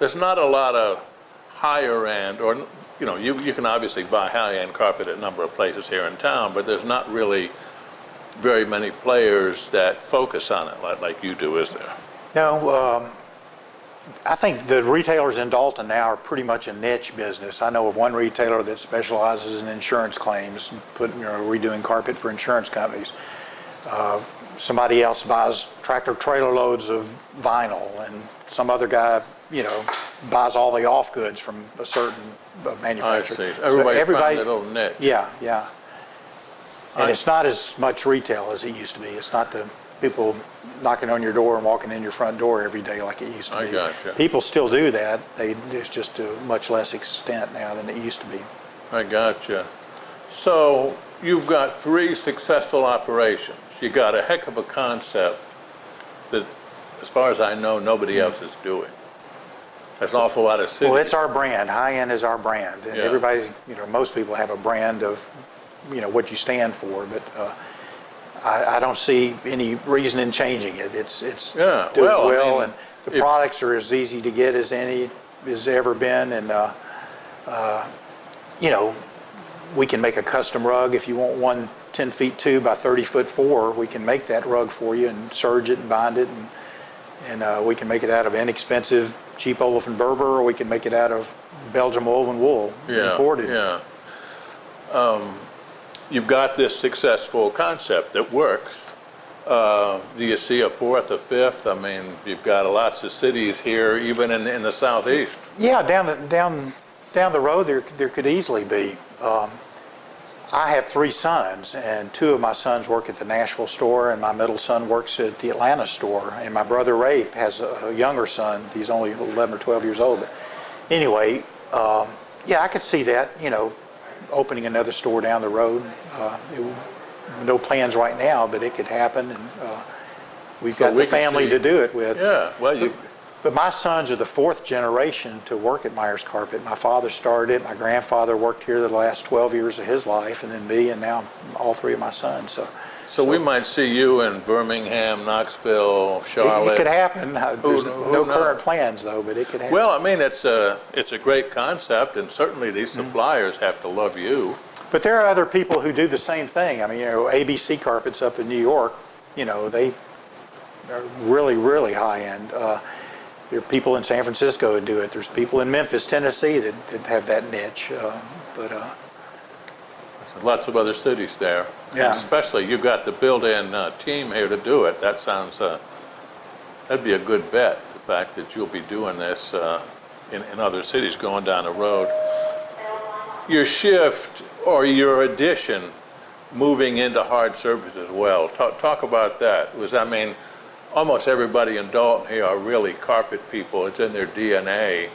there's not a lot of higher end, or you can obviously buy high-end carpet at a number of places here in town, but there's not really very many players that focus on it like you do, is there? No, I think the retailers in Dalton now are pretty much a niche business. I know of one retailer that specializes in insurance claims, redoing carpet for insurance companies. Somebody else buys tractor trailer loads of vinyl, and some other guy, buys all the off goods from a certain manufacturer. I see. Everybody's found their little niche. Yeah, yeah. And it's not as much retail as it used to be. It's not the people knocking on your door and walking in your front door every day like it used to be. I gotcha. People still do that. It's just to much less extent now than it used to be. I gotcha. So you've got 3 successful operations. You got a heck of a concept that, as far as I know, nobody else is doing. There's an awful lot of cities. Well, it's our brand. High End is our brand. And everybody, most people have a brand of, what you stand for, but I don't see any reason in changing it. It's doing well, and the products are as easy to get as any has ever been, and we can make a custom rug. If you want one 10 feet 2 by 30 foot 4, we can make that rug for you and serge it and bind it, and we can make it out of inexpensive cheap olefin Berber, or we can make it out of Belgium woven wool imported. You've got this successful concept that works. Do you see a 4th, a 5th? I mean, you've got lots of cities here, even in the southeast. Yeah, down the road there could easily be. I have 3 sons, and 2 of my sons work at the Nashville store, and my middle son works at the Atlanta store, and my brother Ray has a younger son. He's only 11 or 12 years old. But anyway, I could see that, opening another store down the road. No plans right now, but it could happen, and we've got the family to do it with. Yeah, well, But my sons are the 4th generation to work at Myers Carpet. My father started it. My grandfather worked here the last 12 years of his life, and then me, and now all 3 of my sons. So we might see you in Birmingham, Knoxville, Charlotte. It could happen. There's no current plans, though, but it could happen. Well, I mean, it's a great concept, and certainly these suppliers have to love you. But there are other people who do the same thing. I mean, ABC Carpets up in New York, they are really, really high end. There are people in San Francisco who do it. There's people in Memphis, Tennessee that have that niche. Lots of other cities there. Yeah. And especially you've got the built-in team here to do it. That sounds, that'd be a good bet, the fact that you'll be doing this in other cities going down the road. Your shift or your addition moving into hard surface as well. Talk about that. Almost everybody in Dalton here are really carpet people. It's in their DNA.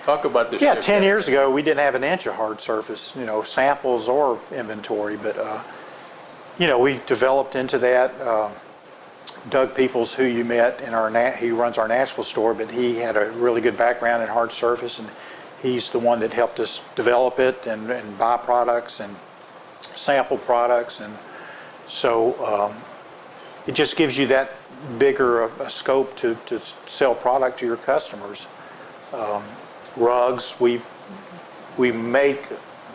Talk about this. Yeah, 10 years ago, we didn't have an inch of hard surface, samples or inventory, but, we've developed into that. Doug Peoples, who you met, he runs our Nashville store, but he had a really good background in hard surface, and he's the one that helped us develop it and buy products and sample products. And so it just gives you that bigger a scope to sell product to your customers. Rugs, we make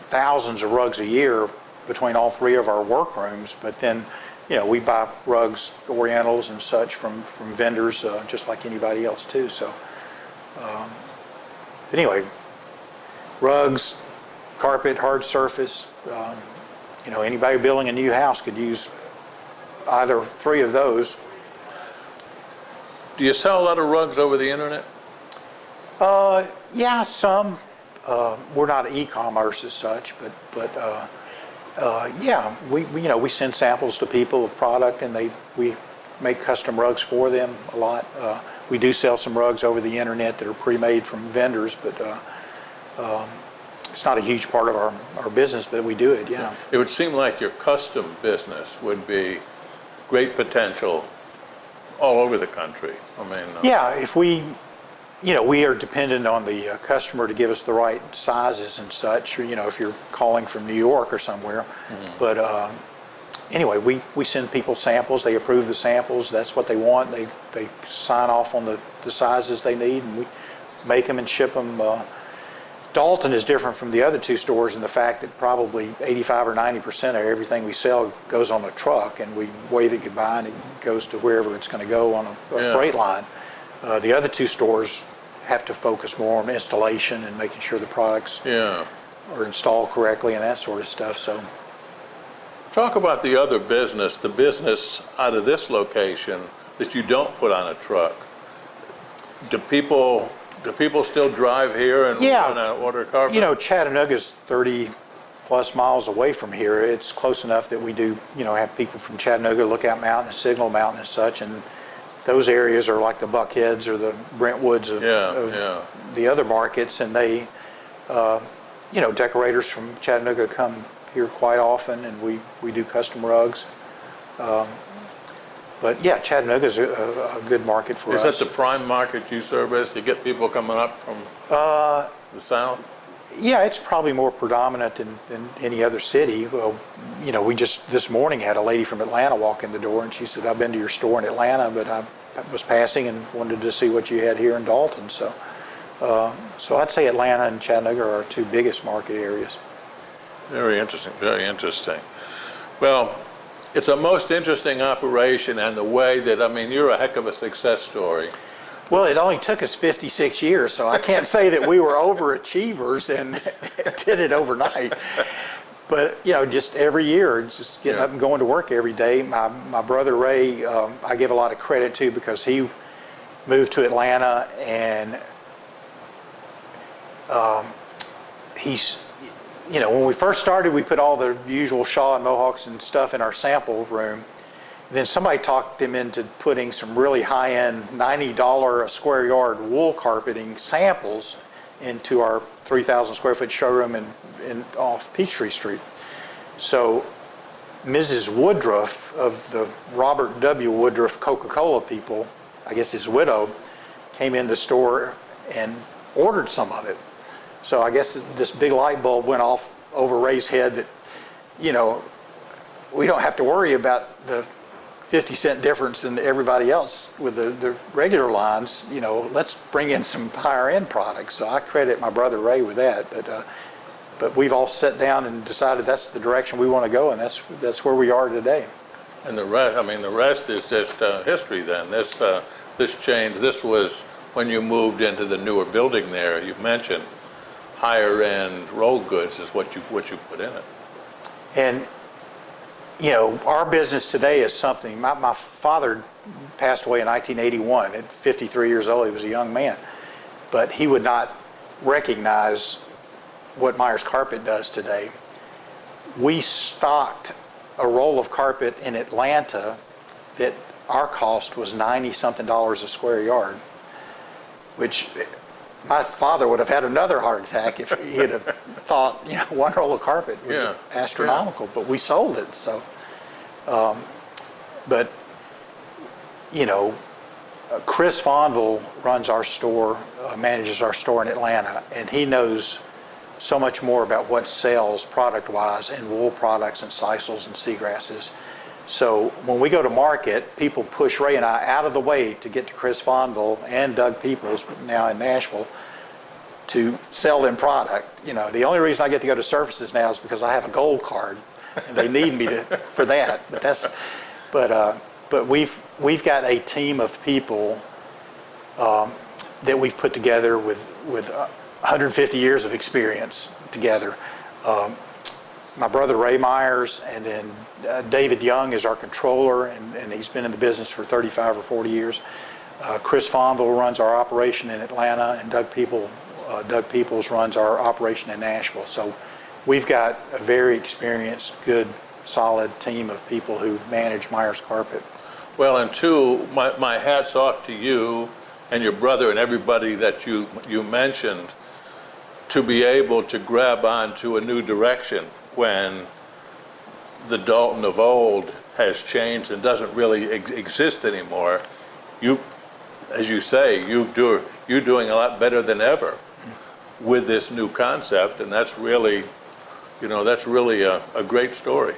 thousands of rugs a year between all 3 of our workrooms, but then we buy rugs, orientals and such from vendors just like anybody else too. So anyway, rugs, carpet, hard surface, anybody building a new house could use either 3 of those. Do you sell a lot of rugs over the internet? Yeah, some. We're not e-commerce as such, but yeah, we send samples to people of product, and we make custom rugs for them a lot. We do sell some rugs over the internet that are pre-made from vendors, but it's not a huge part of our business, but we do it. Yeah. It would seem like your custom business would be great potential all over the country. Yeah, if we are dependent on the customer to give us the right sizes and such, if you're calling from New York or somewhere. But anyway, we send people samples. They approve the samples. That's what they want. They sign off on the sizes they need, and make them and ship them. Dalton is different from the other two stores in the fact that probably 85 or 90% of everything we sell goes on a truck, and we wave it goodbye and it goes to wherever it's going to go on a freight line. The other two stores have to focus more on installation and making sure the products are installed correctly and that sort of stuff. So, talk about the other business, the business out of this location that you don't put on a truck. Do people still drive here and want to order carpet? You know, Chattanooga's 30 plus miles away from here. It's close enough that we do, have people from Chattanooga, Lookout Mountain, Signal Mountain and such, and those areas are like the Buckheads or the Brentwoods of the other markets, and they, decorators from Chattanooga come here quite often, and we do custom rugs. But yeah, Chattanooga's a good market for us. Is that the prime market you service? You get people coming up from the south? Yeah, it's probably more predominant than any other city. Well, we just this morning had a lady from Atlanta walk in the door, and she said, "I've been to your store in Atlanta, but I was passing and wanted to see what you had here in Dalton." So, I'd say Atlanta and Chattanooga are our two biggest market areas. Very interesting, very interesting. Well, it's a most interesting operation, and the way that, you're a heck of a success story. Well, it only took us 56 years, so I can't say that we were overachievers and did it overnight. But, just every year, just getting up and going to work every day. My brother Ray, I give a lot of credit to because he moved to Atlanta, and he's, when we first started, we put all the usual Shaw and Mohawks and stuff in our sample room. Then somebody talked him into putting some really high-end $90 a square yard wool carpeting samples into our 3,000 square foot showroom in off Peachtree Street. So Mrs. Woodruff of the Robert W. Woodruff Coca-Cola people, I guess his widow, came in the store and ordered some of it. So I guess this big light bulb went off over Ray's head that, we don't have to worry about the 50-cent difference in everybody else with the regular lines. Let's bring in some higher end products. So I credit my brother Ray with that. But we've all sat down and decided that's the direction we want to go, and that's where we are today. And the rest is just history. Then this change. This was when you moved into the newer building there. You mentioned higher end rolled goods is what you put in it. And our business today is something. My father passed away in 1981 at 53 years old. He was a young man, but he would not recognize what Myers Carpet does today. We stocked a roll of carpet in Atlanta that our cost was $90-something a square yard, which my father would have had another heart attack if he had thought, one roll of carpet was astronomical, but we sold it. So, but, Chris Fonville runs our store, manages our store in Atlanta, and he knows so much more about what sells product-wise in wool products and sisals and seagrasses. So when we go to market, people push Ray and I out of the way to get to Chris Fonville and Doug Peoples, now in Nashville, to sell them product. The only reason I get to go to Surfaces now is because I have a gold card, and they need me for that. But we've got a team of people that we've put together with 150 years of experience together. My brother Ray Myers, and then David Young is our controller, and he's been in the business for 35 or 40 years. Chris Fonville runs our operation in Atlanta, and Doug Peoples runs our operation in Nashville. So we've got a very experienced, good, solid team of people who manage Myers Carpet. Well, and two, my hat's off to you and your brother and everybody that you mentioned to be able to grab onto a new direction when the Dalton of old has changed and doesn't really exist anymore. As you say, you're doing a lot better than ever with this new concept, and that's really a great story.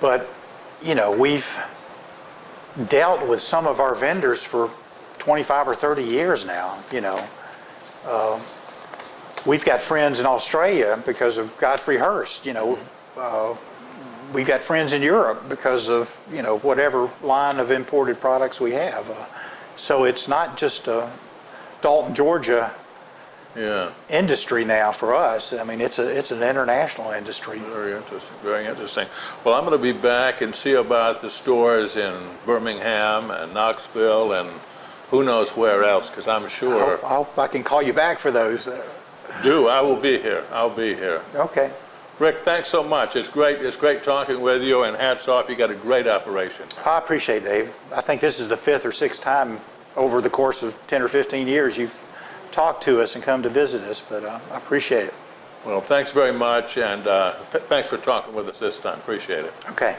But, we've dealt with some of our vendors for 25 or 30 years now, you know. We've got friends in Australia because of Godfrey Hirst, you know. We've got friends in Europe because of, you know, whatever line of imported products we have. So it's not just a Dalton, Georgia industry now for us. I mean, it's an international industry. Very interesting, very interesting. Well, I'm going to be back and see about the stores in Birmingham and Knoxville and who knows where else, because I'm sure. I hope I can call you back for those. I will be here. I'll be here. Okay. Rick, thanks so much. It's great talking with you, and hats off. You got a great operation. I appreciate it, Dave. I think this is the 5th or 6th time over the course of 10 or 15 years you've talked to us and come to visit us, but I appreciate it. Well, thanks very much, and thanks for talking with us this time. Appreciate it. Okay.